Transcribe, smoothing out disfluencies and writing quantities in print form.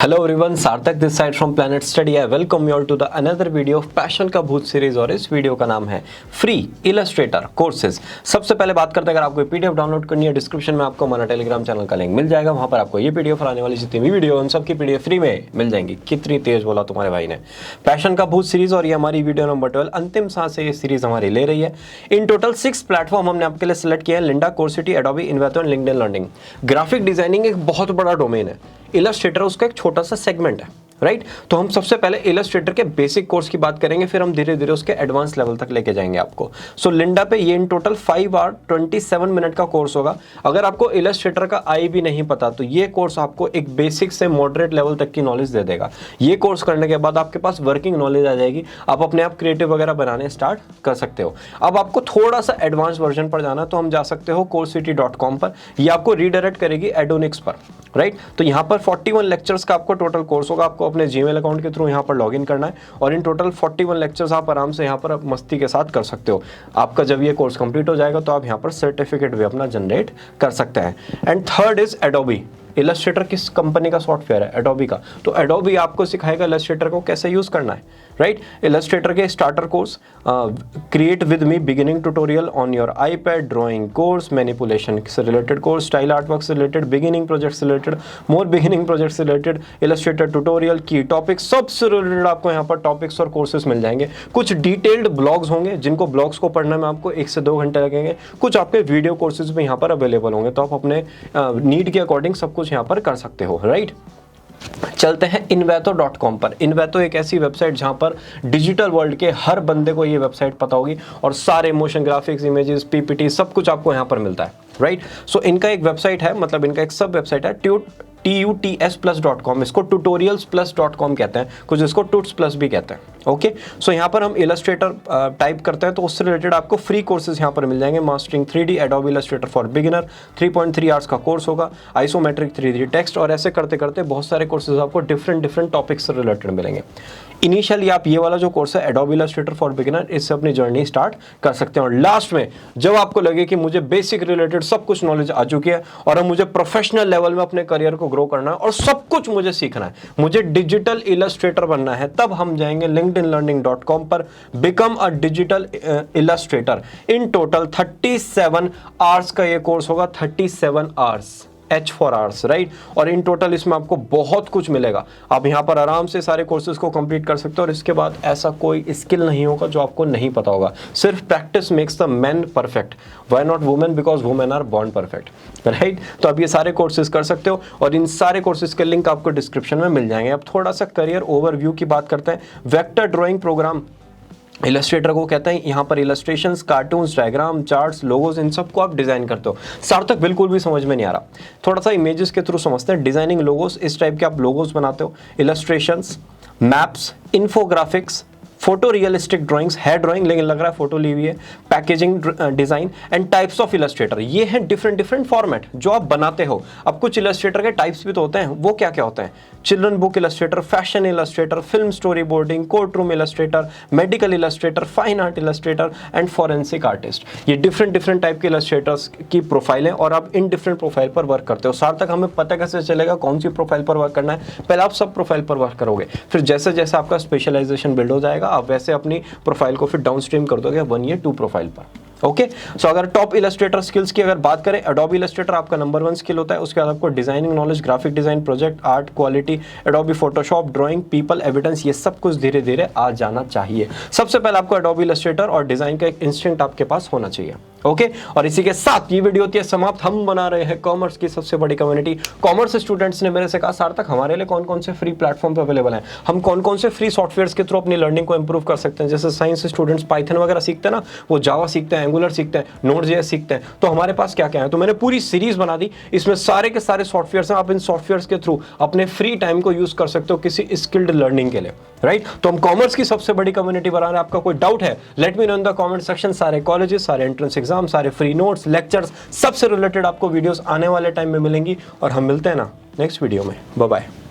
Hello everyone, Sarthak this side from Planet Study. I welcome you all to the another video of passion का भूत series और इस video का नाम है फ्री इलस्ट्रेटर कोर्सेज। सबसे पहले बात करते हैं, अगर आपको पीडीएफ डाउनलोड करनी है, डिस्क्रिप्शन में आपको हमारा टेलीग्राम चैनल का लिंक मिल जाएगा। वहां पर आपको ये पीडीएफ और आने वाली जितनी भी वीडियो उन सबकी पीडीएफ फ्री में मिल जाएंगी। कितनी तेज बोला तुम्हारे भाई ने। पैशन का भूत सीरीज और ये हमारी वीडियो नंबर 12 अंतिम सांस से ये सीरीज हमारी ले रही है। इन टोटल 6 प्लेटफॉर्म हमने आपके लिए सिलेक्ट किया है, Lynda, Coursera, Adobe, Envato and LinkedIn learning. Graphic designing एक बहुत बड़ा डोमेन है, इलस्ट्रेटर उसका एक छोटा सा सेगमेंट है, राइट। तो हम सबसे पहले इलस्ट्रेटर के बेसिक कोर्स की बात करेंगे, फिर हम धीरे धीरे उसके एडवांस लेवल तक लेके जाएंगे आपको। सो लिंडा पे ये इन टोटल 5 आवर 27 मिनट का कोर्स होगा। अगर आपको इलस्ट्रेटर का आई भी नहीं पता तो ये कोर्स आपको एक बेसिक से मॉडरेट लेवल तक की नॉलेज दे देगा। ये कोर्स करने के बाद आपके पास वर्किंग नॉलेज आ जाएगी, आप अपने आप क्रिएटिव वगैरह बनाने स्टार्ट कर सकते हो। अब आपको थोड़ा सा एडवांस वर्जन पर जाना तो हम जा सकते हो coursesity.com पर, ये आपको रीडायरेक्ट करेगी एडोनिक्स पर, राइट। तो यहाँ पर 41 लेक्चर्स का आपको टोटल कोर्स होगा। आपको अपने जीमेल अकाउंट के थ्रू यहाँ पर लॉगिन करना है और इन टोटल 41 लेक्चर्स आप आराम से यहाँ पर मस्ती के साथ कर सकते हो। आपका जब ये कोर्स कंप्लीट हो जाएगा तो आप यहाँ पर सर्टिफिकेट भी अपना जनरेट कर सकते हैं। And third is Adobe. Illustrator किस कंपनी का सॉफ्टवेयर है? एडोबी का। तो एडोबी आपको सिखाएगा इलस्ट्रेटर को कैसे यूज करना है, राइट। इलस्ट्रेटर के starter course, create with me beginning tutorial on your iPad, drawing course, manipulation से related course, style art work से रिलेटेड, बिगिनिंग प्रोजेक्ट से रिलेटेड, मोर बिगिनिंग प्रोजेक्ट से रिलेटेड, इलस्ट्रेटर ट्यूटोरियल, की topics, सबसे related आपको यहाँ पर टॉपिक्स और कोर्सेज मिल जाएंगे। कुछ डिटेल्ड ब्लॉग्स होंगे जिनको ब्लॉग्स को पढ़ने में आपको 1 से 2 घंटे लगेंगे। कुछ आपके वीडियो कोर्सेज भी यहाँ पर अवेलेबल होंगे, तो आप अपने नीड के अकॉर्डिंग सब कुछ यहाँ पर कर सकते हो, राइट। चलते हैं Envato.com पर। Envato एक ऐसी वेबसाइट जहां पर डिजिटल वर्ल्ड के हर बंदे को ये वेबसाइट पता होगी और सारे मोशन ग्राफिक्स, इमेजेस, पीपीटी सब कुछ आपको यहां पर मिलता है, राइट। सो इनका एक वेबसाइट है, मतलब इनका एक सब वेबसाइट है tutsplus.com, इसको tutorialsplus.com कहते हैं, कुछ इसको tuts plus भी कहते हैं, ओके। सो यहाँ पर हम इलस्ट्रेटर टाइप करते हैं तो उससे रिलेटेड आपको फ्री कोर्सेज यहाँ पर मिल जाएंगे। Mastering 3D, Adobe Illustrator for beginner, 3.3 hours का कोर्स होगा, आइसोमेट्रिक 3D टेक्स्ट, और ऐसे करते करते बहुत सारे कोर्सेज आपको डिफरेंट टॉपिक्स से रिलेटेड मिलेंगे। इनिशियली आप ये वाला जो कोर्स है एडोबी इलस्ट्रेटर फॉर बिगिनर, इससे अपनी जर्नी स्टार्ट कर सकते हैं। और लास्ट में जब आपको लगे कि मुझे बेसिक रिलेटेड सब कुछ नॉलेज आ चुकी है और अब मुझे प्रोफेशनल लेवल में अपने करियर को ग्रो करना है और सब कुछ मुझे सीखना है, मुझे डिजिटल इलस्ट्रेटर बनना है, तब हम जाएंगे linkedinlearning.com पर, become a digital Illustrator. In total 37 hours का ये कोर्स होगा, 37 hours, H for hours, right. और इन टोटल इसमें आपको बहुत कुछ मिलेगा। आप यहाँ पर आराम से सारे कोर्सेज को कंप्लीट कर सकते हो और इसके बाद ऐसा कोई स्किल नहीं होगा जो आपको नहीं पता होगा। सिर्फ practice makes the man perfect, why not women, because women are born perfect, right. तो आप ये सारे कोर्सेज कर सकते हो और इन सारे कोर्सेज के लिंक आपको डिस्क्रिप्शन में मिल जाएंगे। अब थोड़ा सा करियर ओवरव्यू की बात करते हैं। वेक्टर ड्राइंग प्रोग्राम इलस्ट्रेटर को कहते हैं। यहाँ पर illustrations, cartoons, diagram, charts, logos, इन सब को आप डिजाइन करते हो। सार्थक बिल्कुल भी समझ में नहीं आ रहा, थोड़ा सा इमेजेस के थ्रू समझते हैं। डिजाइनिंग लोगोस, इस टाइप के आप लोगोस बनाते हो। Illustrations, maps, infographics, photo realistic drawings, है ड्राइंग लेकिन लग रहा है फोटो ली हुई है, packaging design and types of Illustrator. ये हैं डिफरेंट फॉर्मेट जो आप बनाते हो। अब कुछ इलस्ट्रेटर के टाइप्स भी तो होते हैं, वो क्या क्या होते हैं? Children book Illustrator, fashion Illustrator, film story boarding, court room Illustrator, medical Illustrator, fine art Illustrator and forensic artist. ये डिफरेंट टाइप के इलस्ट्रेटर्स की प्रोफाइल है और आप इन डिफरेंट प्रोफाइल पर वर्क करते हो। सार्थक हमें पता कैसे चलेगा कौन सी प्रोफाइल पर वर्क करना है? पहले आप सब प्रोफाइल पर वर्क करोगे, फिर जैसे जैसे आपका स्पेशलाइजेशन बिल्ड हो जाएगा आप वैसे अपनी प्रोफाइल को फिर डाउनस्ट्रीम कर दोगे 1 या 2 प्रोफाइल पर, ओके। सो अगर टॉप इलस्ट्रेटर स्किल्स की अगर बात करें, एडोबी इलस्ट्रेटर आपका नंबर 1 स्किल होता है। उसके बाद आपको designing knowledge, graphic design, project art, quality, Adobe Photoshop, drawing, people, evidence, ये सब कुछ धीरे धीरे आ जाना चाहिए। सबसे पहले आपको एडोबी इलस्ट्रेटर और डिजाइन का एक इंस्टिंक्ट आपके पास होना चाहिए, ओके। और इसी के साथ ये वीडियो होती है समाप्त। हम बना रहे हैं कॉमर्स की सबसे बड़ी कम्युनिटी। कॉमर्स स्टूडेंट्स ने मेरे से कहा, सार्थक हमारे लिए कौन कौन से फ्री प्लेटफॉर्म पे अवेलेबल हैं, हम कौन कौन से फ्री सॉफ्टवेयर्स के थ्रू अपनी लर्निंग को इंप्रूव कर सकते हैं। जैसे साइंस स्टूडेंट्स पाइथन वगैरह सीखते हैं ना, वो जावा सीखते हैं, एंगुलर सीखते हैं, नोड.js सीखते हैं, तो हमारे पास क्या क्या है। तो मैंने पूरी सीरीज बना दी, इसमें सारे के सारे सॉफ्टवेयर्स हैं। आप इन सॉफ्टवेयर्स के थ्रू अपने फ्री टाइम को यूज कर सकते हो किसी स्किल्ड लर्निंग के लिए, राइट। तो हम कॉमर्स की सबसे बड़ी कम्युनिटी बना रहे हैं। आपका कोई डाउट है, let me know in the comment section. सारे कॉलेजेस, सारे एंट्रेंस एग्जाम, सारे फ्री नोट्स, लेक्चर्स, सबसे रिलेटेड आपको वीडियोस आने वाले टाइम में मिलेंगी और हम मिलते हैं ना नेक्स्ट वीडियो में। Bye bye.